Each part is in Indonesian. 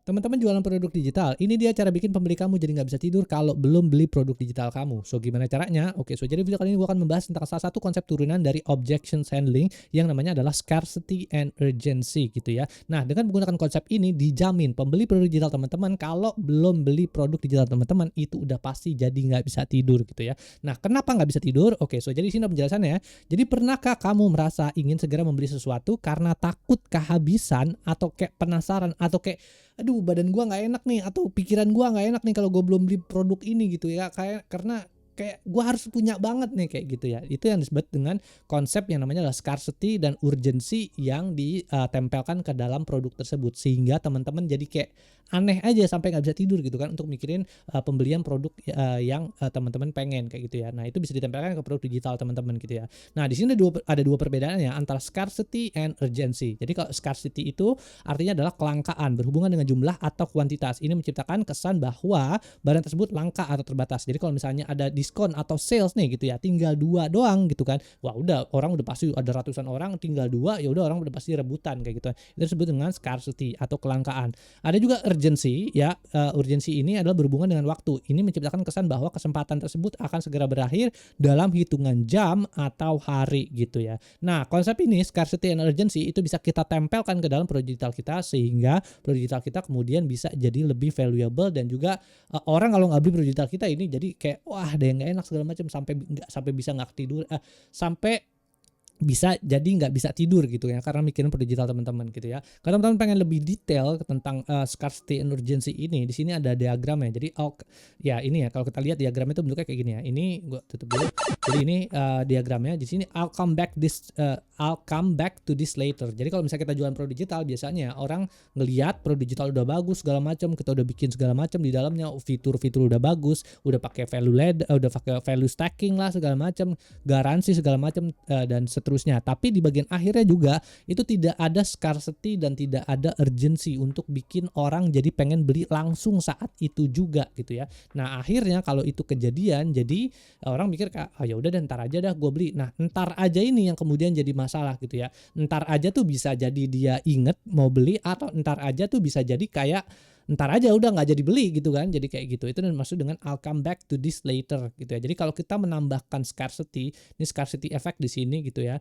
Teman-teman jualan produk digital, ini dia cara bikin pembeli kamu jadi nggak bisa tidur kalau belum beli produk digital kamu. So, gimana caranya? Oke, so jadi video kali ini gue akan membahas tentang salah satu konsep turunan dari objection handling yang namanya adalah scarcity and urgency gitu ya. Nah, dengan menggunakan konsep ini dijamin pembeli produk digital teman-teman kalau belum beli produk digital teman-teman itu udah pasti jadi nggak bisa tidur gitu ya. Nah, kenapa nggak bisa tidur? Oke, so jadi sini penjelasannya. Jadi pernahkah kamu merasa ingin segera membeli sesuatu karena takut kehabisan atau kayak penasaran atau kayak aduh badan gua nggak enak nih atau pikiran gua nggak enak nih kalau gua belum beli produk ini gitu ya karena kayak gua harus punya banget nih kayak gitu ya. Itu yang disebut dengan konsep yang namanya adalah scarcity dan urgency yang ditempelkan ke dalam produk tersebut sehingga teman-teman jadi kayak aneh aja sampai nggak bisa tidur gitu kan untuk mikirin pembelian produk yang teman-teman pengen kayak gitu ya. Nah, itu bisa ditempelkan ke produk digital teman-teman gitu ya. Nah, di sini ada dua perbedaan ya antara scarcity and urgency. Jadi kalau scarcity itu artinya adalah kelangkaan berhubungan dengan jumlah atau kuantitas. Ini menciptakan kesan bahwa barang tersebut langka atau terbatas. Jadi kalau misalnya ada diskon atau sales nih gitu ya, tinggal 2 doang gitu kan. Wah, udah orang udah pasti ada ratusan orang tinggal 2, ya udah orang udah pasti rebutan kayak gitu. Itu disebut dengan scarcity atau kelangkaan. Ada juga urgency ya. Urgency ini adalah berhubungan dengan waktu. Ini menciptakan kesan bahwa kesempatan tersebut akan segera berakhir dalam hitungan jam atau hari gitu ya. Nah, konsep ini scarcity and urgency itu bisa kita tempelkan ke dalam produk digital kita sehingga produk digital kita kemudian bisa jadi lebih valuable dan juga orang kalau nggak beli produk digital kita ini jadi kayak wah ada yang nggak enak segala macam sampai bisa nggak tidur sampai bisa jadi nggak bisa tidur gitu ya karena mikirin produk digital teman-teman gitu ya. Kalau teman-teman pengen lebih detail tentang scarcity and urgency ini, di sini ada diagramnya. Jadi ya ini ya kalau kita lihat diagramnya itu bentuknya kayak gini ya. Ini gua tutup dulu. Jadi ini diagramnya di sini I'll come back to this later. Jadi kalau misalnya kita jualan produk digital biasanya orang ngelihat produk digital udah bagus segala macam, kita udah bikin segala macam di dalamnya, fitur-fitur udah bagus, udah pakai udah pakai value stacking lah segala macam, garansi segala macam dan seterusnya. Tapi di bagian akhirnya juga itu tidak ada scarcity dan tidak ada urgency untuk bikin orang jadi pengen beli langsung saat itu juga gitu ya. Nah, akhirnya kalau itu kejadian jadi orang mikir ya udah deh ntar aja dah gue beli. Nah, ntar aja ini yang kemudian jadi masalah gitu ya. Ntar aja tuh bisa jadi dia inget mau beli atau ntar aja tuh bisa jadi kayak ntar aja udah nggak jadi beli gitu kan, jadi kayak gitu. Itu maksud dengan I'll come back to this later gitu ya. Jadi kalau kita menambahkan scarcity, ini scarcity effect di sini gitu ya,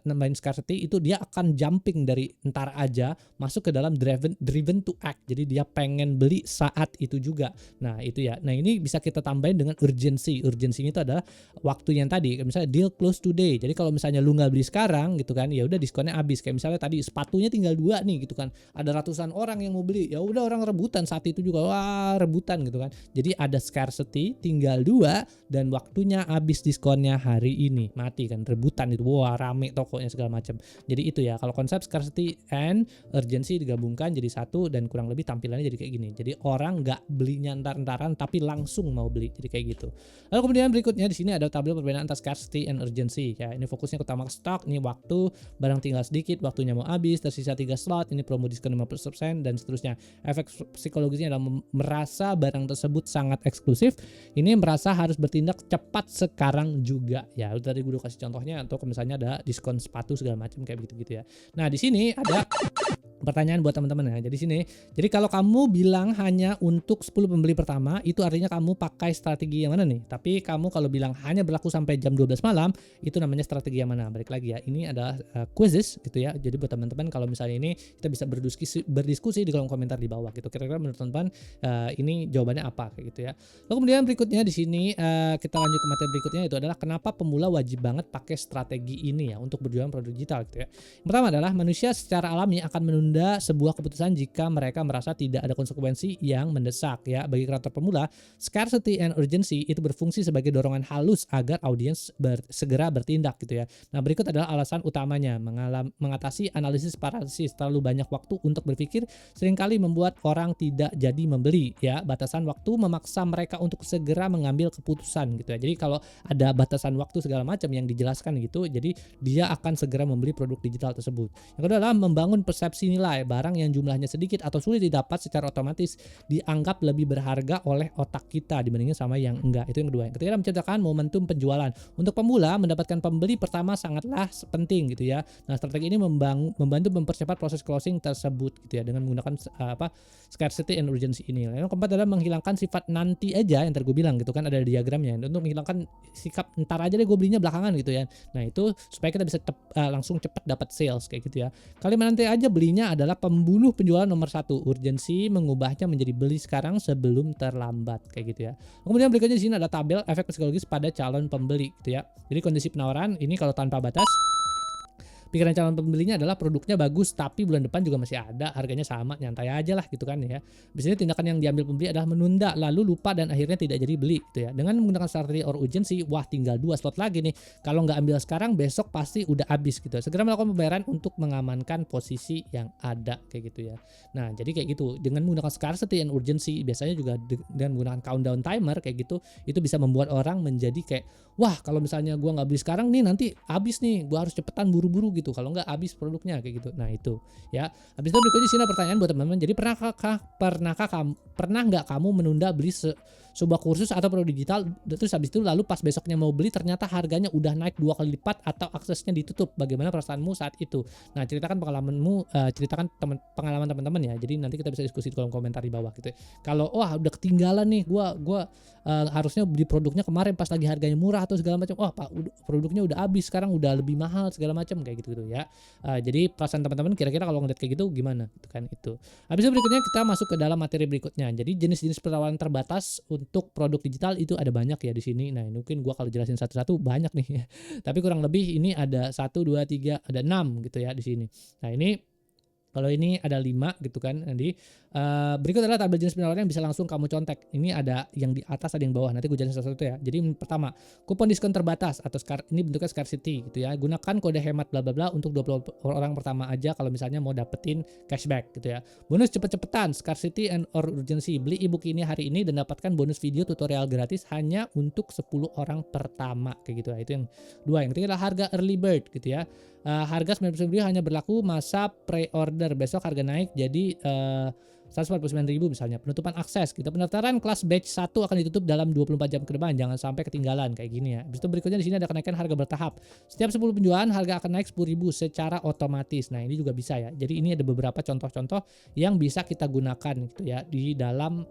nambahin scarcity itu dia akan jumping dari ntar aja masuk ke dalam driven to act. Jadi dia pengen beli saat itu juga. Nah itu ya. Nah ini bisa kita tambahin dengan urgency. Urgency itu adalah waktu yang tadi. Misalnya deal close today. Jadi kalau misalnya lu nggak beli sekarang gitu kan, ya udah diskonnya habis. Kayak misalnya tadi sepatunya tinggal 2 nih gitu kan. Ada ratusan orang yang mau beli. Ya udah orang rebutan saat itu juga, wah rebutan gitu kan. Jadi ada scarcity tinggal 2 dan waktunya habis diskonnya hari ini, mati kan, rebutan itu, wah rame tokonya segala macam. Jadi itu ya kalau konsep scarcity and urgency digabungkan jadi satu dan kurang lebih tampilannya jadi kayak gini. Jadi orang nggak belinya entar-entaran tapi langsung mau beli, jadi kayak gitu. Lalu kemudian berikutnya di sini ada tabel perbedaan antara scarcity and urgency ya. Ini fokusnya utama ke stok, ini waktu, barang tinggal sedikit, waktunya mau habis, tersisa 3 slot, ini promo diskon 50% dan seterusnya. Efek psikologisnya adalah merasa barang tersebut sangat eksklusif. Ini merasa harus bertindak cepat sekarang juga. Ya, tadi gue udah kasih contohnya untuk misalnya ada diskon sepatu segala macam kayak begitu ya. Nah, di sini ada pertanyaan buat teman-teman ya. Jadi kalau kamu bilang hanya untuk 10 pembeli pertama, itu artinya kamu pakai strategi yang mana nih? Tapi kamu kalau bilang hanya berlaku sampai jam 12 malam, itu namanya strategi yang mana? Balik lagi ya. Ini adalah quizzes gitu ya. Jadi buat teman-teman kalau misalnya ini kita bisa berdiskusi di kolom komentar di bawah gitu. Kira-kira menurut teman-teman ini jawabannya apa kayak gitu ya. Lalu kemudian berikutnya di sini kita lanjut ke materi berikutnya, itu adalah kenapa pemula wajib banget pakai strategi ini ya untuk berjualan produk digital gitu ya. Yang pertama adalah manusia secara alami akan menunda sebuah keputusan jika mereka merasa tidak ada konsekuensi yang mendesak ya. Bagi kreator pemula, scarcity and urgency itu berfungsi sebagai dorongan halus agar audiens segera bertindak gitu ya. Nah, berikut adalah alasan utamanya. Mengatasi analisis paralysis, terlalu banyak waktu untuk berpikir seringkali membuat orang tidak jadi membeli ya. Batasan waktu memaksa mereka untuk segera mengambil keputusan gitu ya. Jadi kalau ada batasan waktu segala macam yang dijelaskan gitu, jadi dia akan segera membeli produk digital tersebut. Yang kedua adalah membangun persepsi menilai barang yang jumlahnya sedikit atau sulit didapat secara otomatis dianggap lebih berharga oleh otak kita dibandingin sama yang enggak. Itu yang kedua. Yang ketiga, menciptakan momentum penjualan. Untuk pemula, mendapatkan pembeli pertama sangatlah penting gitu ya. Nah, strategi ini membantu mempercepat proses closing tersebut gitu ya dengan menggunakan scarcity and urgency ini. Yang keempat adalah menghilangkan sifat nanti aja yang tadi gue bilang gitu kan, ada diagramnya untuk menghilangkan sikap ntar aja deh gue belinya belakangan gitu ya. Nah, itu supaya kita bisa langsung cepat dapat sales kayak gitu ya. Kalimat nanti aja belinya adalah pembunuh penjualan nomor 1. Urgensi mengubahnya menjadi beli sekarang sebelum terlambat kayak gitu ya. Kemudian berikutnya di sini ada tabel efek psikologis pada calon pembeli gitu ya. Jadi kondisi penawaran ini kalau tanpa batas, pikiran calon pembelinya adalah produknya bagus tapi bulan depan juga masih ada, harganya sama, nyantai aja lah gitu kan ya. Biasanya tindakan yang diambil pembeli adalah menunda, lalu lupa dan akhirnya tidak jadi beli gitu ya. Dengan menggunakan strategi or urgency, wah tinggal 2 slot lagi nih. Kalau nggak ambil sekarang, besok pasti udah habis gitu ya. Segera melakukan pembayaran untuk mengamankan posisi yang ada kayak gitu ya. Nah, jadi kayak gitu. Dengan menggunakan scarcity and urgency, biasanya juga dengan menggunakan countdown timer kayak gitu, itu bisa membuat orang menjadi kayak, wah kalau misalnya gua nggak beli sekarang nih nanti habis nih, gua harus cepetan buru-buru gitu, kalau nggak habis produknya kayak gitu. Nah itu ya. Habis itu berikutnya sini pertanyaan buat teman-teman. Jadi pernah nggak kamu menunda beli sebuah kursus atau produk digital, terus habis itu lalu pas besoknya mau beli ternyata harganya udah naik 2 kali lipat atau aksesnya ditutup? Bagaimana perasaanmu saat itu? Nah, ceritakan pengalamanmu, ceritakan pengalaman teman-teman ya. Jadi nanti kita bisa diskusi di kolom komentar di bawah gitu. Kalau wah udah ketinggalan nih, gua harusnya beli produknya kemarin pas lagi harganya murah atau segala macam. Wah, Pak, produknya udah habis, sekarang udah lebih mahal segala macam kayak gitu ya. Jadi perasaan teman-teman kira-kira kalau ngeliat kayak gitu gimana gitu kan itu. Habis itu berikutnya kita masuk ke dalam materi berikutnya. Jadi jenis-jenis penawaran terbatas untuk produk digital itu ada banyak ya di sini. Nah, ini mungkin gua kalau jelasin satu-satu banyak nih ya. Tapi kurang lebih ini ada 1 2 3 ada 6 gitu ya di sini. Nah, ini kalau ini ada 5 gitu kan. Jadi berikut adalah tabel jenis penawaran yang bisa langsung kamu contek. Ini ada yang di atas, ada yang bawah. Nanti gue jelasin satu-satu ya. Jadi pertama, kupon diskon terbatas atau ini bentuknya scarcity gitu ya. Gunakan kode hemat bla bla bla untuk 20 orang pertama aja kalau misalnya mau dapetin cashback gitu ya. Bonus cepet-cepetan, scarcity and or urgency. Beli ebook ini hari ini dan dapatkan bonus video tutorial gratis hanya untuk 10 orang pertama kayak gitu ya. Itu yang dua. Yang ketiga adalah harga early bird gitu ya. Harga 99.000 hanya berlaku masa pre-order, besok harga naik jadi 149.000 misalnya. Penutupan akses gitu. Pendaftaran kelas batch 1 akan ditutup dalam 24 jam ke depan, jangan sampai ketinggalan kayak gini ya. Habis itu berikutnya di sini ada kenaikan harga bertahap. Setiap 10 penjualan harga akan naik 10.000 secara otomatis. Nah, ini juga bisa ya. Jadi ini ada beberapa contoh-contoh yang bisa kita gunakan gitu ya di dalam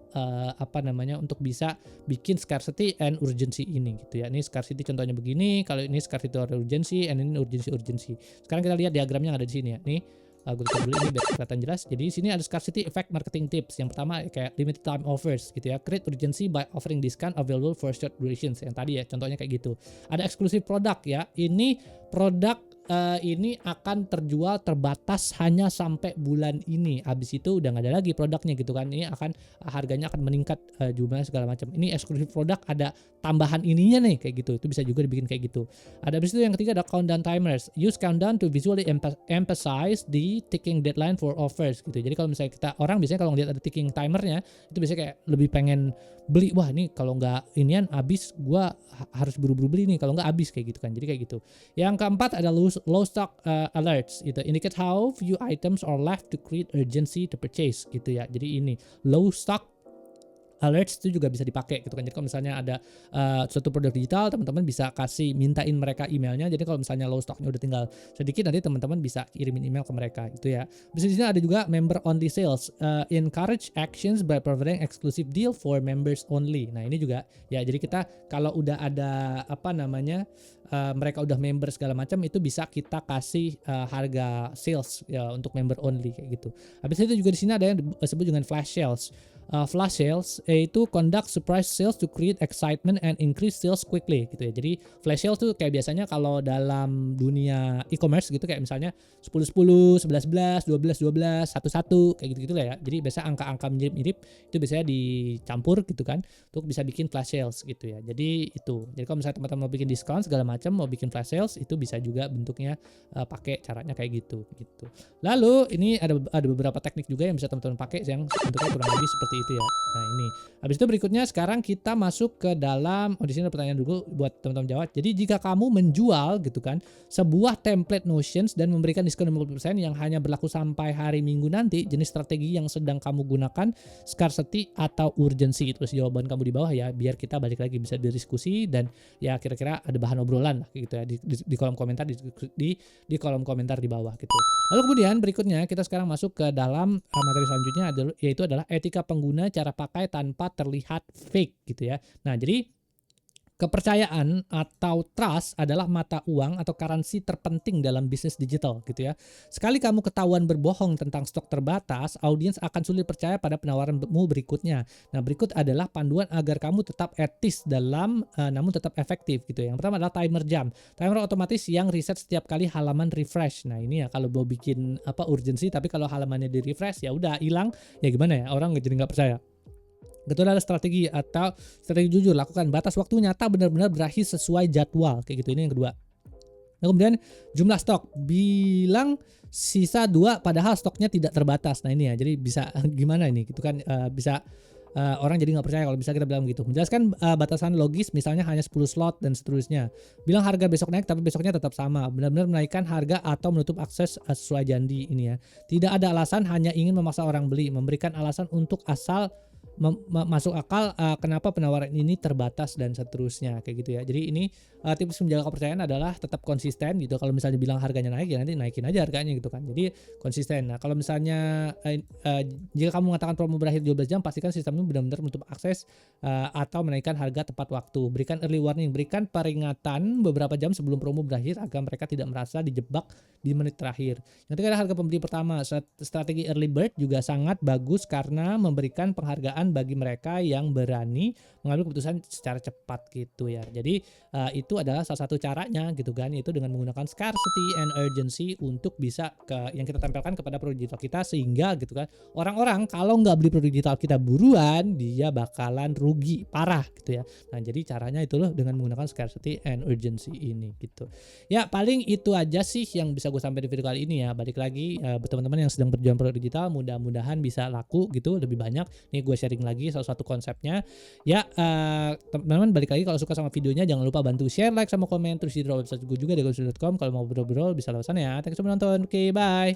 untuk bisa bikin scarcity and urgency ini gitu ya. Ini scarcity contohnya begini, kalau ini scarcity or urgency, and ini urgency. Sekarang kita lihat diagramnya yang ada di sini ya. Nih gue tutup dulu ini biar kelihatan jelas. Jadi di sini ada scarcity effect marketing tips. Yang pertama kayak limited time offers gitu ya. Create urgency by offering discount available for short durations. Yang tadi ya contohnya kayak gitu. Ada exclusive product ya. Ini produk ini akan terjual terbatas hanya sampai bulan ini. Habis itu udah nggak ada lagi produknya gitu kan. Ini akan harganya akan meningkat jumlahnya segala macam. Ini eksklusif produk ada tambahan ininya nih kayak gitu. Itu bisa juga dibikin kayak gitu. Ada habis itu yang ketiga ada countdown timers. Use countdown to visually emphasize the ticking deadline for offers gitu. Jadi kalau misalnya orang biasanya kalau ngeliat ada ticking timernya itu biasanya kayak lebih pengen beli. Wah, ini kalau nggak inian habis, gua harus buru-buru beli nih kalau nggak habis kayak gitu kan. Jadi kayak gitu. Yang keempat ada low stock alerts gitu. Indicate how few items are left to create urgency to purchase gitu ya. Jadi ini low stock alerts itu juga bisa dipakai gitu kan. Jadi kalau misalnya ada suatu produk digital, teman-teman bisa mintain mereka emailnya. Jadi kalau misalnya low stocknya udah tinggal sedikit, nanti teman-teman bisa kirimin email ke mereka gitu ya. Di sini ada juga member only sales. Encourage actions by providing exclusive deal for members only. Nah, ini juga ya, jadi kita kalau udah ada mereka udah member segala macam, itu bisa kita kasih harga sales ya untuk member only kayak gitu. Habis itu juga di sini ada yang disebut dengan flash sales. Flash sales yaitu conduct surprise sales to create excitement and increase sales quickly gitu ya. Jadi flash sales tuh kayak biasanya kalau dalam dunia e-commerce gitu kayak misalnya 10-10, 11-11, 12-12, 1-1 kayak gitu-gitu lah ya. Jadi biasa angka-angka mirip-mirip itu biasanya dicampur gitu kan untuk bisa bikin flash sales gitu ya. Jadi itu. Jadi kalau misalnya teman-teman mau bikin diskon segala macam, mau bikin flash sales, itu bisa juga bentuknya pakai caranya kayak gitu. Lalu ini ada beberapa teknik juga yang bisa teman-teman pakai yang bentuknya kurang lebih seperti itu ya. Nah ini. Habis itu berikutnya sekarang kita masuk ke dalam, di sini ada pertanyaan dulu buat teman-teman jawab. Jadi jika kamu menjual gitu kan sebuah template Notions dan memberikan diskon 50% yang hanya berlaku sampai hari Minggu nanti, jenis strategi yang sedang kamu gunakan scarcity atau urgency? Terus jawaban kamu di bawah ya, biar kita balik lagi bisa berdiskusi dan ya kira-kira ada bahan obrolan lah gitu ya di kolom komentar di kolom komentar di bawah gitu. Lalu kemudian berikutnya kita sekarang masuk ke dalam materi selanjutnya yaitu adalah etika pengguna, cara pakai tanpa terlihat fake gitu ya. Nah, jadi kepercayaan atau trust adalah mata uang atau currency terpenting dalam bisnis digital gitu ya. Sekali kamu ketahuan berbohong tentang stok terbatas, audiens akan sulit percaya pada penawaranmu berikutnya. Nah, berikut adalah panduan agar kamu tetap etis dalam namun tetap efektif gitu ya. Yang pertama adalah timer jam. Timer otomatis yang reset setiap kali halaman refresh. Nah, ini ya kalau mau bikin urgency, tapi kalau halamannya di refresh ya udah hilang, ya gimana ya? Orang jadi nggak percaya. Kedua adalah strategi atau strategi jujur, lakukan batas waktu nyata benar-benar berakhir sesuai jadwal kayak gitu, ini yang kedua. Nah, kemudian jumlah stok, bilang sisa 2 padahal stoknya tidak terbatas. Nah ini ya, jadi bisa gimana ini gitu kan, bisa orang jadi nggak percaya kalau bisa kita bilang gitu. Menjelaskan batasan logis, misalnya hanya 10 slot dan seterusnya. Bilang harga besok naik tapi besoknya tetap sama. Benar-benar menaikkan harga atau menutup akses sesuai janji ini ya. Tidak ada alasan, hanya ingin memaksa orang beli. Memberikan alasan untuk asal masuk akal kenapa penawaran ini terbatas dan seterusnya kayak gitu ya. Jadi ini tips menjaga kepercayaan adalah tetap konsisten gitu. Kalau misalnya bilang harganya naik ya nanti naikin aja harganya gitu kan. Jadi konsisten. Nah, kalau misalnya jika kamu mengatakan promo berakhir 12 jam, pastikan sistemnya benar-benar menutup akses atau menaikkan harga tepat waktu. Berikan early warning, berikan peringatan beberapa jam sebelum promo berakhir agar mereka tidak merasa dijebak di menit terakhir. Yang ketiga ada harga pembeli pertama. Strategi early bird juga sangat bagus karena memberikan penghargaan bagi mereka yang berani mengambil keputusan secara cepat gitu ya. Jadi itu adalah salah satu caranya gitu kan, itu dengan menggunakan scarcity and urgency untuk bisa yang kita tempelkan kepada produk digital kita, sehingga gitu kan orang-orang kalau nggak beli produk digital kita buruan dia bakalan rugi parah gitu ya. Nah jadi caranya itu loh dengan menggunakan scarcity and urgency ini gitu. Ya paling itu aja sih yang bisa gue sampaikan di video kali ini ya. Balik lagi teman-teman yang sedang berjualan produk digital, mudah-mudahan bisa laku gitu lebih banyak. Nih gue sharing lagi salah satu konsepnya ya. Teman-teman balik lagi, kalau suka sama videonya jangan lupa bantu share, like sama komen, terus di website gue juga di gosudut.com. Kalau mau ngobrol-ngobrol bisa lewat sana ya. Thanks for menonton, oke bye.